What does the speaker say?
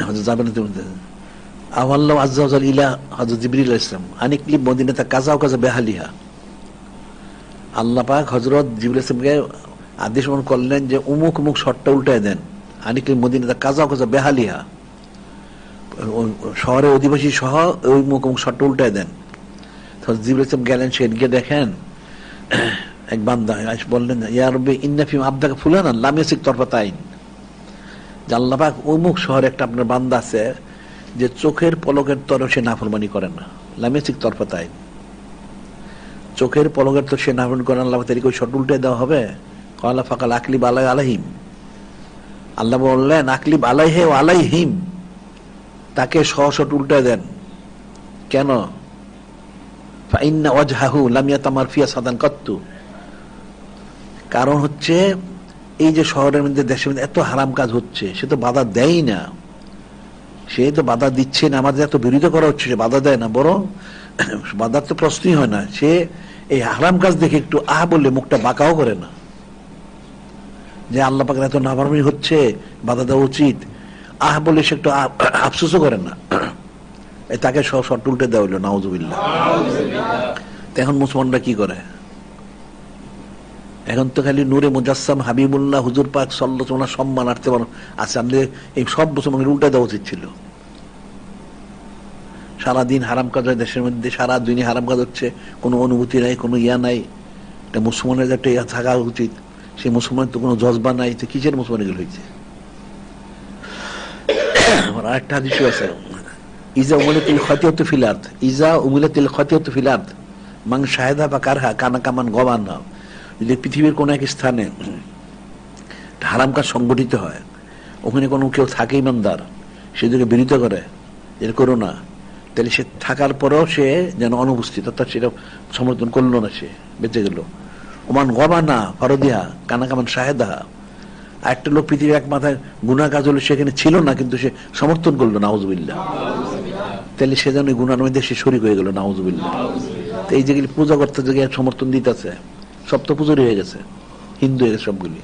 হযরত জাবের আল্লাহু আযজা ওয়া জাল্লা ইলা হযরত জিবরিল আলাইহিস সালাম আনিকলি মদিনাতা কাযা ওয়া কাযা বিহালিহা। আল্লাহ পাক হযরত জিবরিল আলাইহিস সালামকে আদেশ করলেন যে অমুক অমুক শর্তটা উল্টায় দেন, আনিকলি মদিনাতা কাযা ওয়া কাযা বিহালিহা, শহরের অধিবাসী সহ ওই অমুক অমুক শর্ত উল্টায় দেন। জিবরিল আলাইহিস সালাম গেলেন, সে গিয়ে দেখেন এক বান্দা বললেন, ইয়া রাব্বি ইন্না ফি আবদাকা ফুলানা লাম ইয়াসিক তরফাতাইন, যে আল্লাহ পাক অমুক শহরে একটা আপনার বান্দা আছে যে চোখের পলকের তর সে নাফরমানি করে না, লাম ইয়াসিক তরফাতাইন, চোখের পলকের তো সে নাফরমানি করে না, আল্লাহ তাদেরকে ওই শর্ত উল্টে দেওয়া হবে? ক্বালা ফাকাল আকলিব আলাইহিম, আল্লাহ বললেন আকলিব আলাইহি ওয়া আলাইহিম, তাকে শর্ত উল্টে দেন। কেন? ফাইন্না ওয়াজহাহু লাম ইয়াতামার ফিয়া সাদান কাত্তু, কারণ হচ্ছে এই যে শহরের মধ্যে দেশের মধ্যে এত হারাম কাজ হচ্ছে, সে তো বাধা দেয় না, সে তো বাধা দিচ্ছে না, আমাদের এত বিরোধিতা করা হচ্ছে, সে বাধা দেয় না, বরং বাধার তো প্রশ্নই হয় না। সে এই হারাম কাজ দেখে একটু বললে মুখটা বাঁকাও করে না, যে আল্লাহ পাকের এত নাফরমানি হচ্ছে, বাধা দেওয়া উচিত, বলে সে একটু আফসোসও করে না। তাকে শর্ত উল্টে দেওয়া হইল, নাউজুবিল্লাহ। এখন মুসলমানরা কি করে? এখন তো খালি নূরে মুজাসসাম হাবিবুল্লাহ হুজুর পাক সাল্লাল্লাহু আলাইহি ওয়াসাল্লাম সম্মানার্থে আছে, আমাদের এই সব মুসলমানদের উল্টে দেওয়া উচিত ছিল। সারাদিন হারাম কাজ হয় দেশের মধ্যে, সারা দিনই হারাম কাজ হচ্ছে, কোনো অনুভূতি নাই, কোনো ইয়া নাই। এটা মুসলমানের একটা ইয়া থাকা উচিত, সেই মুসলমানের তো কোনো জজবা নাই, তো কিসের মুসলমান এগুলো হয়েছে? আরেকটা হাদিস আছে, ইজা উমিলাতিল খাতিয়াতু ফিল আরদ, ইজা উমিলাতিল খাতিয়াতু ফিল আরদ মান শাহাদা বা কারহা কানা কামান গবানা, যদি পৃথিবীর কোন এক স্থানে হারাম কাজ সংগঠিত হয়, ওখানে কোনো কেউ থাকে ইমানদার, সে যদি বিরোধিতা করে এর করো না, তাহলে সে থাকার পরেও সে যেন অনুপস্থিত, অর্থাৎ সেটা সমর্থন করলো না, সে বেঁচে গেল। ওমান গবানা ফরদিহা কানা কামান শাহেদা, একটা লোক পৃথিবীর এক মাথায় গুনাহ কাজ হলো, সেখানে ছিল না কিন্তু সে সমর্থন করলো, নাউজুবিল্লাহ, তাহলে সে যেন গুনার মধ্যে সে শরীক হয়ে গেল, নাউজুবিল্লাহ। তো এই যেগুলি পূজা করতে যে সমর্থন দিতেছে, সব তো পুজোরই হয়ে গেছে, হিন্দু হয়ে গেছে সবগুলি।